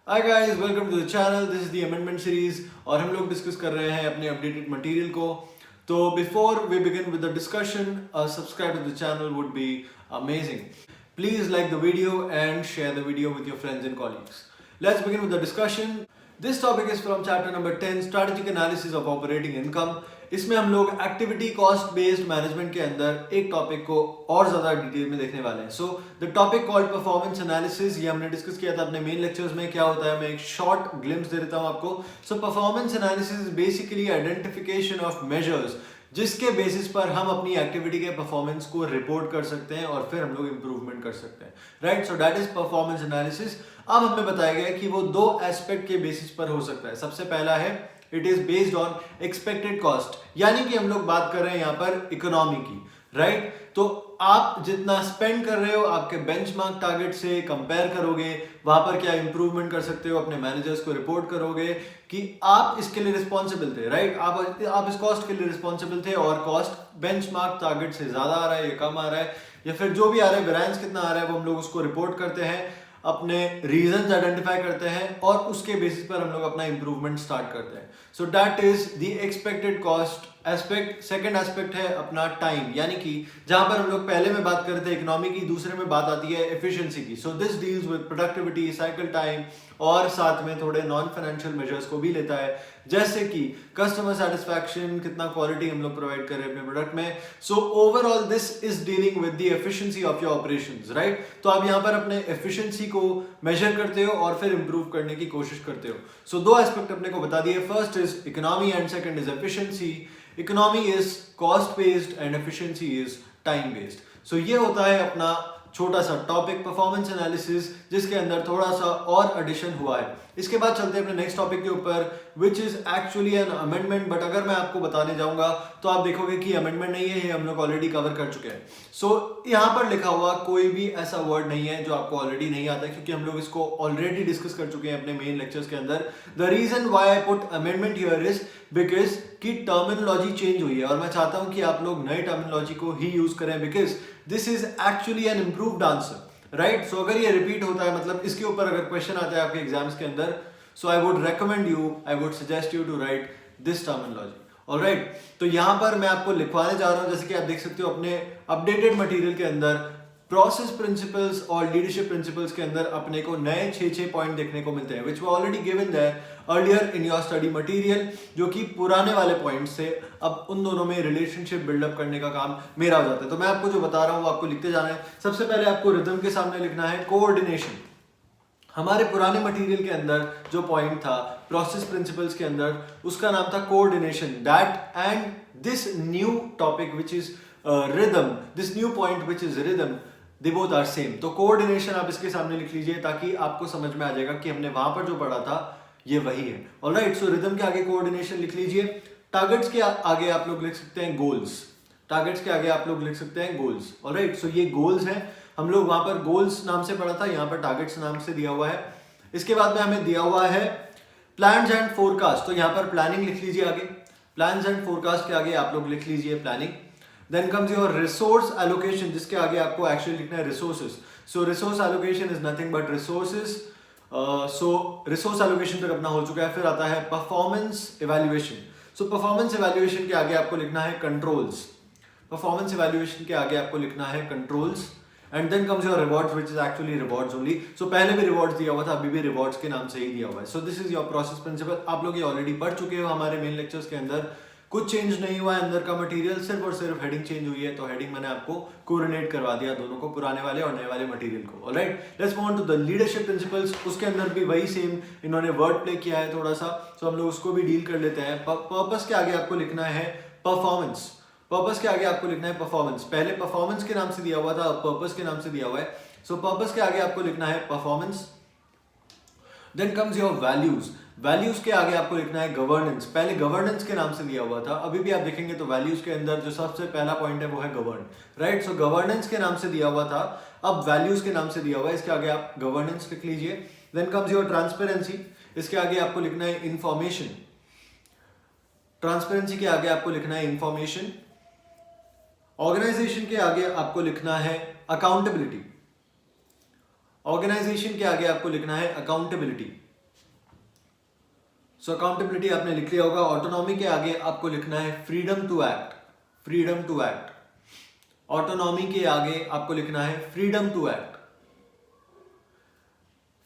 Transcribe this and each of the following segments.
Hi guys, welcome to the channel. This is the amendment series और हम लोग discuss कर रहे हैं अपने अपडेटेड मटेरियल को। तो before we begin with the discussion, subscribe to the channel would be amazing. Please like the video and share the video with your friends and colleagues. Let's begin with the discussion. This topic is from chapter number 10, Strategic Analysis of Operating Income. इसमें हम लोग activity cost based management के अंदर एक topic को और ज्यादा detail में देखने वाले हैं। So the topic called performance analysis, ये हमने डिस्कस किया था अपने मेन लेक्चर्स में। क्या होता है, मैं एक शॉर्ट ग्लिम्स दे देता हूं आपको। So performance analysis is basically identification of measures जिसके बेसिस पर हम अपनी एक्टिविटी के परफॉर्मेंस को रिपोर्ट कर सकते हैं और फिर हम लोग इंप्रूवमेंट कर सकते हैं। Right, so that is performance analysis. अब हमें बताया गया कि वो दो एस्पेक्ट के बेसिस पर हो सकता है। सबसे पहला है it is based on expected cost, यानी कि हम लोग बात कर रहे हैं यहाँ पर इकोनॉमी की। राइट, तो आप जितना स्पेंड कर रहे हो आपके बेंचमार्क टारगेट से कंपेयर करोगे, वहां पर क्या इंप्रूवमेंट कर सकते हो, अपने मैनेजर्स को रिपोर्ट करोगे कि आप इसके लिए रिस्पॉन्सिबल थे। राइट, आप इस कॉस्ट के लिए रिस्पॉन्सिबल थे और कॉस्ट बेंचमार्क टारगेट से ज्यादा आ रहा है या कम आ रहा है, या फिर जो भी आ रहा है वेरिएंस कितना आ रहा है, वो हम लोग उसको रिपोर्ट करते हैं, अपने रीजंस आइडेंटिफाई करते हैं और उसके बेसिस पर हम लोग अपना इंप्रूवमेंट स्टार्ट करते हैं। So that is the expected cost aspect. Second aspect है अपना टाइम, यानी कि जहां पर हम लोग पहले में बात करते हैं इकोनॉमी की, दूसरे में बात आती है एफिशिएंसी की। So this deals with productivity, cycle time और साथ में थोड़े नॉन फाइनेंशियल मेजर्स को भी लेता है, जैसे कि कस्टमर सेटिस्फैक्शन, कितना क्वालिटी हम लोग प्रोवाइड कर रहे हैं अपने प्रोडक्ट में। So overall this is dealing with the efficiency of your operations. Right, तो आप यहाँ पर अपने एफिशिएंसी को मेजर करते हो और फिर इंप्रूव करने की कोशिश करते हो। सो दो एस्पेक्ट अपने को बता दिए, first is economy and second is efficiency. Economy is cost based and efficiency is time based. So ये होता है अपना छोटा सा टॉपिक परफॉर्मेंस एनालिसिस, जिसके अंदर थोड़ा सा और एडिशन हुआ है। इसके बाद चलते हैं अपने नेक्स्ट टॉपिक के ऊपर, विच is actually an amendment. But अगर मैं आपको बताने जाऊंगा तो आप देखोगे कि अमेंडमेंट नहीं है, ये हम लोग ऑलरेडी कवर कर चुके हैं। सो यहाँ पर लिखा हुआ कोई भी ऐसा वर्ड नहीं है जो आपको ऑलरेडी नहीं आता, क्योंकि हम लोग इसको ऑलरेडी डिस्कस कर चुके हैं अपने मेन लेक्चर्स के अंदर। The reason why I put amendment here is because key terminology change हुई है और मैं चाहता हूं कि आप लोग नई टर्मिनोलॉजी को ही यूज करें, because this is actually an improved answer. Right, so अगर ये रिपीट होता है, मतलब इसके ऊपर अगर क्वेश्चन आता है आपके एग्जाम्स के अंदर, so I would recommend you, I would suggest you to write this terminology. Alright, तो यहां पर मैं आपको लिखवाने जा रहा हूं, जैसे कि आप देख सकते हो अपने अपडेटेड मटेरियल के अंदर प्रोसेस प्रिंसिपल्स और लीडरशिप प्रिंसिपल्स के अंदर अपने को नए 6 पॉइंट देखने को मिलते हैं, which were already given there earlier in your study material, जो कि पुराने वाले पॉइंट से अब उन दोनों में रिलेशनशिप बिल्डअप करने का काम मेरा हो जाता है। तो मैं आपको जो बता रहा हूं वो आपको लिखते जाना है। सबसे पहले आपको रिदम के सामने लिखना है कोऑर्डिनेशन। हमारे पुराने मटेरियल के अंदर जो पॉइंट था प्रोसेस प्रिंसिपल्स के अंदर, उसका नाम था coordination. That and this new topic which is rhythm, this new point which is rhythm, they both are same. तो कोऑर्डिनेशन आप इसके सामने लिख लीजिए ताकि आपको समझ में आ जाएगा कि हमने वहां पर जो पढ़ा था ये वही है। ऑलराइट, सो रिदम के आगे कोऑर्डिनेशन लिख लीजिए। टारगेट्स के आगे आप लोग लिख सकते हैं गोल्स। टारगेट्स के आगे आप लोग लिख सकते हैं गोल्स। ऑलराइट, सो ये गोल्स हैं, हम लोग वहां पर गोल्स नाम से पढ़ा था, यहाँ पर टारगेट्स नाम से दिया हुआ है। इसके बाद में हमें दिया हुआ है प्लान्स एंड फोरकास्ट, तो यहाँ पर प्लानिंग लिख लीजिए आगे। प्लान्स एंड फोरकास्ट के आगे आप लोग लिख लीजिए planning. Then comes your resource allocation, जिसके आगे आपको एक्चुअली लिखना है resources. So resource allocation is nothing but resources. So resource allocation तक अपना हो चुका है। फिर आता है performance evaluation. So performance evaluation के आगे आपको लिखना है कंट्रोल्स। परफॉर्मेंस इवैल्यूएशन के आगे आपको लिखना है controls. And then comes your rewards which is actually rewards only. So पहले भी रिवॉर्ड्स दिया हुआ था, अभी भी रिवॉर्ड्स के नाम से ही दिया हुआ है। So this is your process principle. आप लोग ये ऑलरेडी पढ़ चुके हो हमारे मेन लेक्चर्स के अंदर। कुछ चेंज नहीं हुआ है अंदर का मटेरियल, सिर्फ और सिर्फ हेडिंग चेंज हुई है। तो हेडिंग मैंने आपको कोऑर्डिनेट करवा दिया दोनों को, पुराने वाले और नए वाले मटेरियल को। Alright, let's move on to the leadership principles. उसके अंदर भी वही सेम इन्होंने वर्ड प्ले किया है थोड़ा सा, तो हम लोग उसको भी डील कर लेते हैं। पर्पस के आगे आपको लिखना है परफॉर्मेंस। पर्पस के आगे आपको लिखना है परफॉर्मेंस। पहले परफॉर्मेंस के नाम से दिया हुआ था, अब पर्पस के नाम से दिया हुआ है। सो पर्पस के आगे आपको लिखना है performance. Then comes your values. Values के आगे आपको लिखना है गवर्नेंस। पहले गवर्नेंस के नाम से दिया हुआ था, अभी भी आप देखेंगे तो वैल्यूज के अंदर जो सबसे पहला पॉइंट है वो है गवर्न। राइट, सो गवर्नेंस के नाम से दिया हुआ था, अब वैल्यूज के नाम से दिया हुआ है, इसके आगे आप गवर्नेंस लिख लीजिए। Then comes your transparency. इसके आगे आपको लिखना है इंफॉर्मेशन। ट्रांसपेरेंसी के आगे आपको लिखना है इंफॉर्मेशन। ऑर्गेनाइजेशन के आगे आपको लिखना है अकाउंटेबिलिटी। ऑर्गेनाइजेशन के आगे आपको लिखना है अकाउंटेबिलिटी। सो अकाउंटेबिलिटी आपने लिख लिया होगा। ऑटोनॉमी के आगे आपको लिखना है freedom to act, freedom to act. Autonomy के आगे आपको लिखना है freedom to act,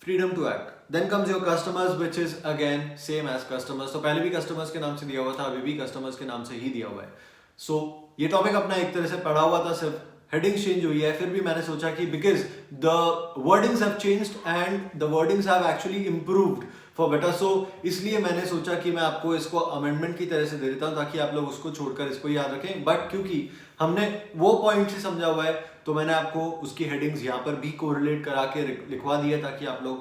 freedom to act. Then comes your customers which is again same as customers. तो पहले भी कस्टमर्स के नाम से दिया हुआ था, अभी भी कस्टमर्स के नाम से ही दिया हुआ है। सो ये टॉपिक अपना एक तरह से पढ़ा हुआ था, सिर्फ हेडिंग्स चेंज हुई है। फिर भी मैंने सोचा कि because the wordings have changed and the wordings have actually improved for better, so इसलिए मैंने सोचा कि मैं आपको इसको अमेंडमेंट की तरह से दे देता हूं ताकि आप लोग उसको छोड़कर इसको याद रखें। बट क्योंकि हमने वो पॉइंट से समझा हुआ है तो मैंने आपको उसकी हेडिंग्स यहाँ पर भी कोरिलेट करा के लिखवा दी है ताकि आप लोग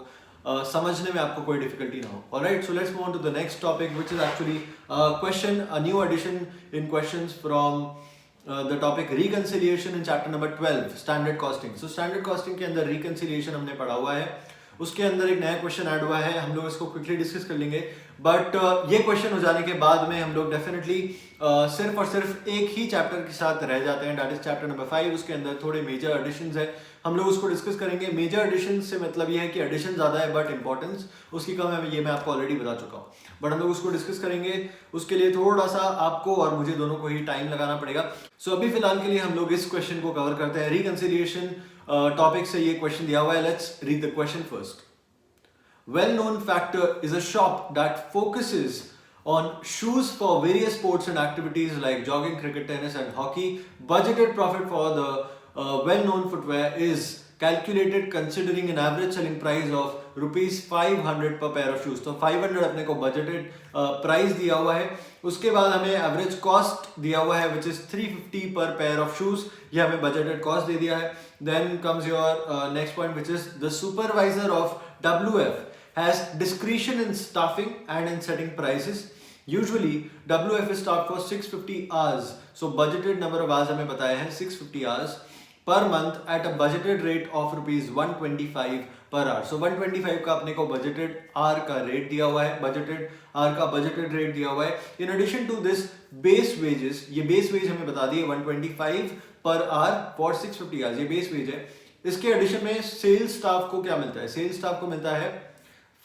समझने में आपको कोई डिफिकल्टी ना हो। Alright, so let's move on to the next topic which is actually question, a new addition in questions from the topic reconciliation in chapter number 12 standard costing. So standard costing के अंदर reconciliation हमने पढ़ा हुआ है, उसके अंदर एक नया क्वेश्चन ऐड हुआ है, हम लोग इसको क्विकली डिस्कस कर लेंगे। बट ये क्वेश्चन हो जाने के बाद में हम लोग डेफिनेटली सिर्फ और सिर्फ एक ही चैप्टर के साथ रह जाते हैं, दैट इज चैप्टर नंबर 5। उसके अंदर थोड़े मेजर एडिशंस है, हम लोग उसको डिस्कस करेंगे। मेजर एडिशन से मतलब ये है कि एडिशन ज्यादा है बट इंपॉर्टेंस उसकी कम है, ये मैं आपको ऑलरेडी बता चुका हूँ। बट हम लोग उसको डिस्कस करेंगे, उसके लिए थोड़ा सा आपको और मुझे दोनों को ही टाइम लगाना पड़ेगा। सो अभी फिलहाल के लिए हम लोग इस क्वेश्चन को कवर करते हैं। रिकंसिलिएशन टॉपिक से ये क्वेश्चन दिया हुआ है, let's read the question first. Well-known factor is a shop that focuses on shoes for various sports and activities like jogging, cricket, tennis and hockey. Budgeted profit for the well-known footwear is calculated considering an average selling price of rupees 500 per pair of shoes. तो 500 अपने को budgeted price दिया हुआ है, उसके बाद हमें average cost दिया हुआ है which is 350 per pair of shoes, ये हमें budgeted कॉस्ट दे दिया है। Then comes your next point which is the supervisor of WF has discretion in staffing and in setting prices. Usually WF is staffed for 650 hours, so budgeted number of hours हमें बताया है 650 hours per month at a budgeted rate of rupees 125 per hour. So 125 का अपने को budgeted hour का rate दिया हुआ है, budgeted hour का budgeted rate दिया हुआ है। In addition to this base wages, ये base wage हमें बता दी है 125 per hour for 650 hours, ये base wage है। इसके एडिशन में सेल्स स्टाफ को क्या मिलता है? सेल्स स्टाफ को मिलता है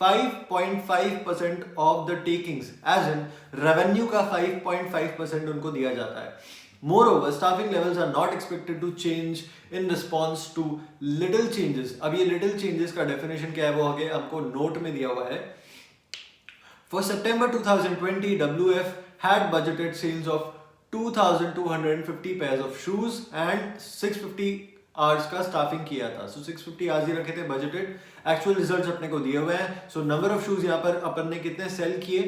5.5% of the takings, as in revenue का 5.5% उनको दिया जाता है। Moreover staffing levels are not expected to change in response to little changes. अब ये लिटिल चेंजेस का डेफिनेशन क्या है वो आगे आपको नोट में दिया हुआ है। For September 2020 WF had budgeted sales of 2250 pairs of shoes and 650 hours का स्टाफिंग किया था। सो 650 आवर्स ही रखे थे बजटेड, एक्चुअल रिजल्ट्स अपने को दिए हुए हैं। सो नंबर ऑफ शूज यहाँ पर अपन ने कितने सेल किए?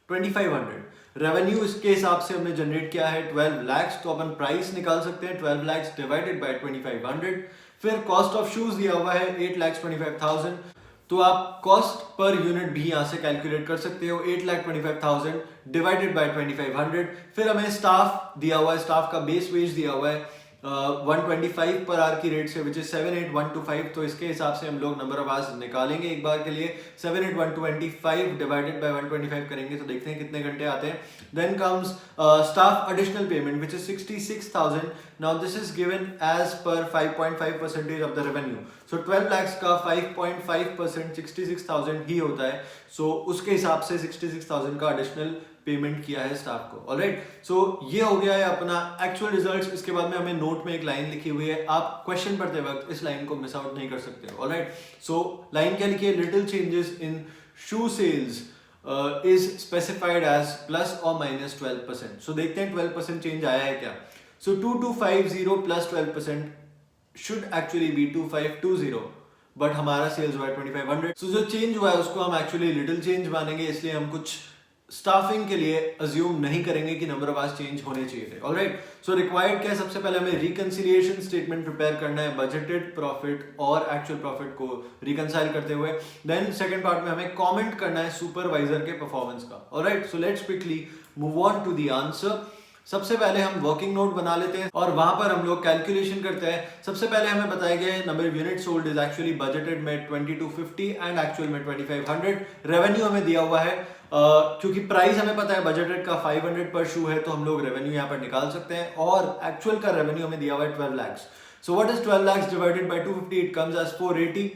2500। रेवेन्यू इसके हिसाब से हमने जनरेट किया है 12 lakhs, तो अपन प्राइस निकाल सकते हैं 12 lakhs डिवाइडेड बाय 2500। फिर कॉस्ट ऑफ शूज दिया हुआ है 8,25,000, तो आप कॉस्ट पर यूनिट भी यहाँ से कैलकुलेट कर सकते हो, 8,25,000 डिवाइडेड बाय 2500। फिर हमें स्टाफ दिया हुआ है, स्टाफ का बेस वेज दिया हुआ है 125 पर आवर की रेट से विच इज 78125, तो इसके हिसाब से हम लोग नंबर ऑफ आवर्स निकालेंगे एक बार के लिए। 78125 डिवाइडेड बाय 125 करेंगे तो देखते हैं कितने घंटे आते हैं। Then comes staff additional payment which is 66,000। Now this is given as per 5.5% of the revenue, so 12 lakhs का 5.5% 66,000 ही होता है। सो उसके हिसाब से 66,000 का एडिशनल पेमेंट किया है स्टाफ को। ऑलराइट, सो ये हो गया है अपना एक्चुअल रिजल्ट्स। इसके बाद में हमें नोट में एक लाइन लिखी हुई है, आप क्वेश्चन पढ़ते वक्त इस लाइन को मिस आउट नहीं कर सकते हो। ऑलराइट, सो लाइन क्या लिखी है? Little changes in shoe sales is specified as plus और माइनस 12%। सो देखते हैं 12% चेंज आया है क्या। So 2250 plus 12% should actually be 2520, but हमारा सेल्स हुआ है 2500। सो जो चेंज हुआ है उसको हम एक्चुअली लिटिल चेंज मानेंगे, इसलिए हम कुछ स्टाफिंग के लिए अज्यूम नहीं करेंगे कि नंबर ऑफ आवर्स चेंज होने चाहिए थे। ऑलराइट, सो रिक्वायर्ड क्या है? सबसे पहले हमें रिकंसिलिएशन स्टेटमेंट प्रिपेयर करना है बजटेड प्रॉफिट और एक्चुअल प्रॉफिट को रिकंसाइल करते हुए। देन सेकंड पार्ट में हमें कमेंट करना है सुपरवाइजर के परफॉर्मेंस का। Alright, so let's quickly move on to the answer. सबसे पहले हम वर्किंग नोट बना लेते हैं और वहां पर हम लोग कैलकुलेशन करते हैं। सबसे पहले हमें बताया गया है number of unit sold is actually budgeted में 2250 एंड एक्चुअल में 2500। रेवेन्यू हमें दिया हुआ है क्योंकि प्राइस हमें पता है बजटेड का 500 पर शू है, तो हम लोग रेवेन्यू यहाँ पर निकाल सकते हैं और एक्चुअल का रेवेन्यू हमें दिया हुआ है 12 lakhs। So what is 12 lakhs divided by 250? It comes as 480।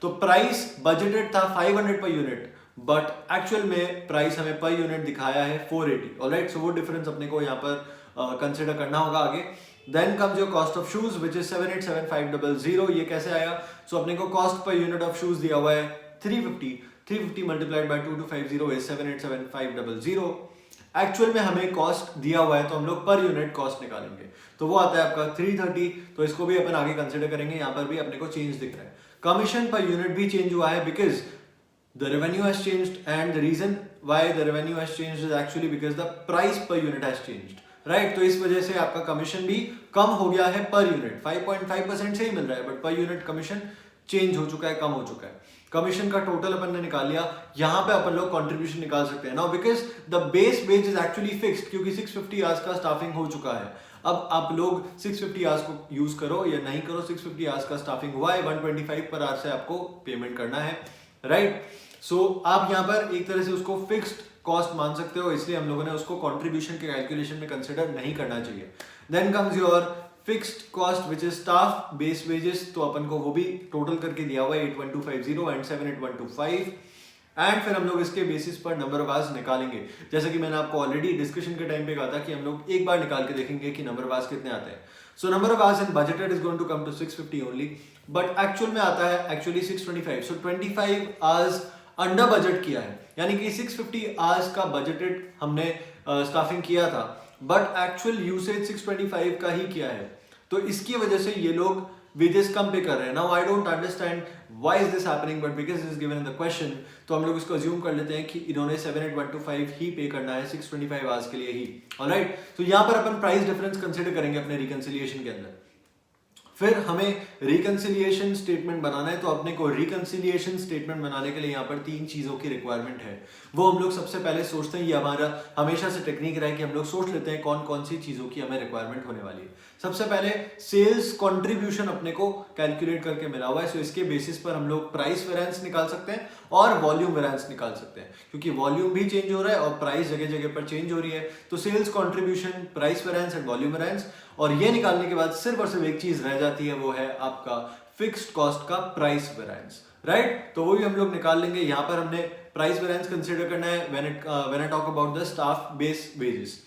तो प्राइस बजटेड था 500 पर यूनिट, बट एक्चुअल में प्राइस हमें पर यूनिट दिखाया है 480। ऑलराइट, सो वो डिफरेंस अपने को यहाँ पर कंसिडर करना होगा आगे। Then comes your cost of shoes which is 787500। ये कैसे आया? सो अपने को cost per unit of shoes दिया हुआ है 350 मल्टीप्लाइड बाय 2250 इज 787500। एक्चुअल में हमें कॉस्ट दिया हुआ है तो हम लोग पर यूनिट कॉस्ट निकालेंगे, तो वो आता है आपका 330। तो इसको भी अपन आगे कंसिडर करेंगे। यहाँ पर भी अपने को चेंज दिख रहा है, कमीशन पर यूनिट भी चेंज हुआ है because the revenue has changed, and the reason why the revenue has changed is actually because the price per unit has changed, right? तो इस वजह से आपका कमीशन भी कम हो गया है पर यूनिट। 5.5% से ही मिल रहा है, but per unit commission change हो चुका है, कम हो चुका है। कमीशन का टोटल अपन ने निकाल लिया। यहाँ पे अपन लोग कंट्रीब्यूशन निकाल सकते हैं now because the base wage is actually fixed, क्योंकि 650 आवर्स का स्टाफिंग हो चुका है। अब आप लोग 650 आवर्स को यूज करो या नहीं करो, 650 आवर्स का स्टाफिंग हुआ है, 125 पर आवर से आपको पेमेंट करना है, राइट? सो आप यहाँ पर एक तरह से उसको फिक्स्ड कॉस्ट मान सकते हो, इसलिए हम लोगों ने उसको कंट्रीब्यूशन के कैलकुलेशन में कंसिडर नहीं करना चाहिए। Then comes your fixed cost which is staff base wages, तो अपन को वो भी टोटल करके दिया हुआ है 81250 एंड 78125। एंड फिर हम लोग इसके बेसिस पर नंबर ऑफ आवर्स निकालेंगे। जैसे कि मैंने आपको ऑलरेडी डिस्कशन के टाइम पे कहा था कि हम लोग एक बार निकाल के देखेंगे कि नंबर ऑफ आवर्स कितने आते हैं। So number of hours in budgeted is going to come to 650 only, but actual में आता है actually 625। So 25 hours under budget किया है, यानी कि 650 आवर्स का बजटेड हमने स्टाफिंग किया था, बट एक्चुअल यूसेज 625 का ही किया है। तो इसकी वजह से ये लोग वेजेस कम पे कर रहे हैं। Now I don't understand why is this happening, but because it is given in the question, तो हम लोग इसको अज्यूम कर लेते हैं कि इन्होंने 78125 ही पे करना है 625 आवर्स के लिए ही। ऑलराइट, तो यहाँ पर अपन प्राइस डिफरेंस कंसिडर करेंगे अपने रिकंसिलिएशन के अंदर। फिर हमें रिकंसिलिएशन स्टेटमेंट बनाना है, तो अपने को रिकंसिलिएशन स्टेटमेंट बनाने के लिए यहाँ पर 3 चीजों की रिक्वायरमेंट है। वो हम लोग सबसे पहले सोचते हैं, ये हमारा हमेशा से टेक्निक रहा है कि हम लोग सोच लेते हैं कौन कौन सी चीजों की हमें रिक्वायरमेंट होने वाली है। सबसे पहले सेल्स कंट्रीब्यूशन अपने को कैलकुलेट करके मिला हुआ है, सो इसके बेसिस पर हम लोग प्राइस वेरिएंस निकाल सकते हैं और वॉल्यूम वेरिएंस निकाल सकते हैं, क्योंकि वॉल्यूम भी चेंज हो रहा है और प्राइस जगह जगह पर चेंज हो रही है। तो sales contribution, price variance and volume variance, और ये निकालने के बाद सिर्फ और सिर्फ एक चीज रह जाती है, वो है आपका फिक्स्ड कॉस्ट का प्राइस वेरिएंस, राइट? तो वो भी हम लोग निकाल लेंगे। यहाँ पर हमने प्राइस वेरिएंस कंसीडर करना है when I talk about the staff base wages.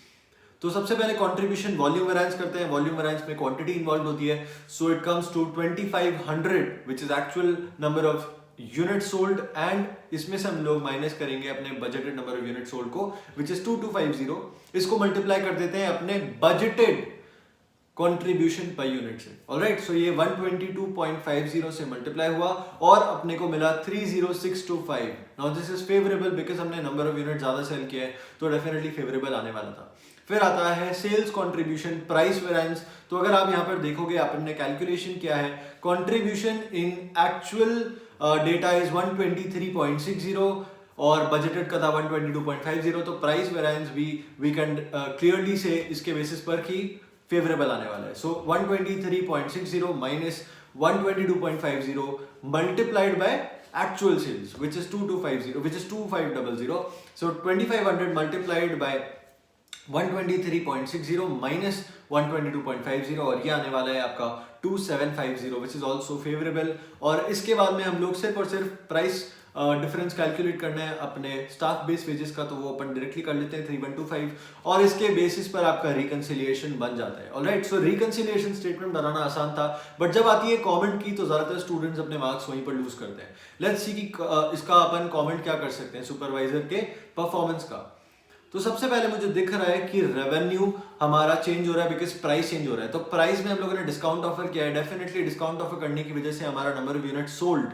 तो सबसे पहले कंट्रीब्यूशन वॉल्यूम वेरिएंस करते हैं। वॉल्यूम वेरिएंस में क्वांटिटी इन्वॉल्व होती है, so it comes to 2500 which is actual number of unit sold, and इसमें से हम लोग माइनस करेंगे अपने budgeted number of unit sold को विच इज 2250। इसको मल्टीप्लाई कर देते हैं अपने बजटेड कंट्रीब्यूशन पर यूनिट से। ऑलराइट, सो ये 122.50 से मल्टीप्लाई हुआ और अपने को मिला 30625। Now this is favourable because हमने नंबर ऑफ यूनिट ज्यादा सेल किया है, तो डेफिनेटली फेवरेबल आने वाला था। फिर आता है सेल्स कंट्रीब्यूशन प्राइस वेरिएंस। तो अगर आप यहाँ पर देखोगे, आपने कैलकुलेशन किया है, contribution in actual data is 123.60 और बजटेड का था 122.50। तो price variance we can clearly से इसके बेसिस पर कि फेवरेबल आने वाला है। So 123.60 minus 122.50 multiplied by actual sales which is 2250 which is 2500। so 2500 multiplied by 123.60 minus 122.50 और ये आने वाला है आपका 2750 which is also favorable। और इसके बाद में हम लोग सिर्फ और सिर्फ प्राइस डिफरेंस कैलकुलेट करना है अपने स्टाफ बेस वेजेस का, तो वो अपन डायरेक्टली कर लेते हैं 3125 और इसके बेसिस पर आपका रिकंसिलिएशन बन जाता है। ऑलराइट, सो रिकंसिलिएशन स्टेटमेंट बनाना आसान था, बट जब आती है कमेंट की तो ज्यादातर स्टूडेंट्स अपने मार्क्स वहीं पर लूज करते हैं। लेट्स सी कि इसका अपन कमेंट क्या कर सकते हैं सुपरवाइजर के परफॉर्मेंस का। तो सबसे पहले मुझे दिख रहा है कि रेवेन्यू हमारा चेंज हो रहा है बिकॉज प्राइस चेंज हो रहा है। तो प्राइस में हम लोगों ने डिस्काउंट ऑफर किया है, डेफिनेटली डिस्काउंट ऑफर करने की वजह से हमारा number of unit sold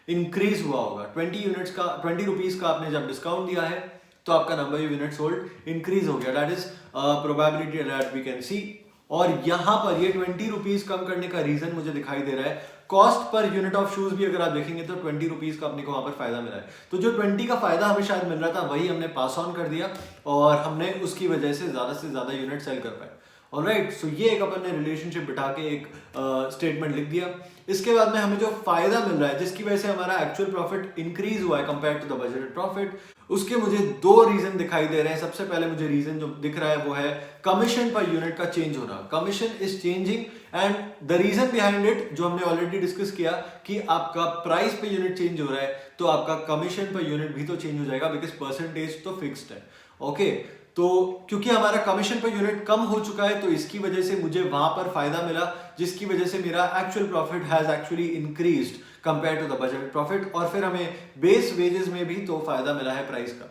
increase हुआ होगा। 20 रुपीज का आपने जब डिस्काउंट दिया है तो आपका number of unit sold increase हो गया, that is probability that we can see. और यहां पर ये 20 रुपीज कम करने का रीजन मुझे दिखाई दे रहा है, cost per unit of shoes भी अगर आप देखेंगे तो 20 रुपीज का अपने को वहां पर फायदा मिला है। तो जो 20 का फायदा हमें शायद मिल रहा था वही हमने पास ऑन कर दिया और हमने उसकी वजह से ज्यादा यूनिट सेल कर पाए। ऑलराइट, सो ये एक अपन ने रिलेशनशिप बिठा के एक स्टेटमेंट लिख दिया। इसके बाद में हमें जो फायदा मिल रहा है जिसकी वजह से हमारा एक्चुअल प्रॉफिट इंक्रीज हुआ है compare to the budgeted profit, उसके मुझे दो रीजन दिखाई दे रहे हैं। सबसे पहले मुझे रीजन जो दिख रहा है वो है कमीशन पर यूनिट का चेंज होना। Commission is changing and the reason behind it जो हमने ऑलरेडी डिस्कस किया कि आपका प्राइस पे यूनिट चेंज हो रहा है तो आपका कमीशन पर यूनिट भी तो चेंज हो जाएगा, बिकॉज परसेंटेज तो फिक्स्ड है। ओके, तो क्योंकि हमारा कमीशन पर यूनिट कम हो चुका है तो इसकी वजह से मुझे वहां पर फायदा मिला, जिसकी वजह से मेरा actual profit has actually increased compare to the budget profit, और फिर हमें बेस वेजेस में भी तो फायदा मिला है प्राइस का।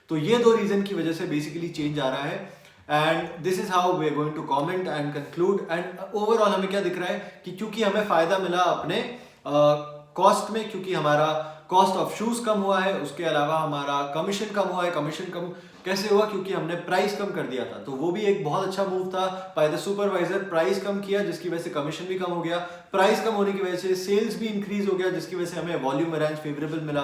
तो ये दो रीजन की वजह से बेसिकली चेंज आ रहा है and this is how we are going to comment and conclude. And overall हमें क्या दिख रहा है कि क्योंकि हमें फायदा मिला अपने कॉस्ट में, क्योंकि हमारा कॉस्ट ऑफ शूज कम हुआ है, उसके अलावा हमारा कमीशन कम हुआ है। कमीशन कम कैसे हुआ? क्योंकि हमने प्राइस कम कर दिया था, तो वो भी एक बहुत अच्छा मूव था बाय द सुपरवाइजर। प्राइस कम किया जिसकी वजह से कमीशन भी कम हो गया, प्राइस कम होने की वजह से सेल्स भी इंक्रीज हो गया जिसकी वजह से हमें वॉल्यूम अरेंज फेवरेबल मिला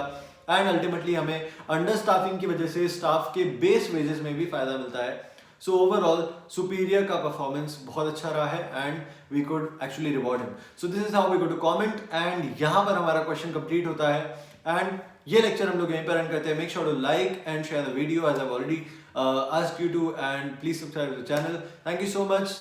एंड अल्टीमेटली हमें अंडर स्टाफिंग की वजह से स्टाफ के बेस वेजेस में भी फायदा मिलता है। सो ओवरऑल सुपीरियर का परफॉर्मेंस बहुत अच्छा रहा है and we could actually reward him. So this is how we go to comment and यहाँ पर हमारा क्वेश्चन कंप्लीट होता है एंड ये लेक्चर हम लोग यहीं पर एंड करते हैं। Make sure to like and share the video as I already asked you to, and please subscribe to the channel. Thank you so much.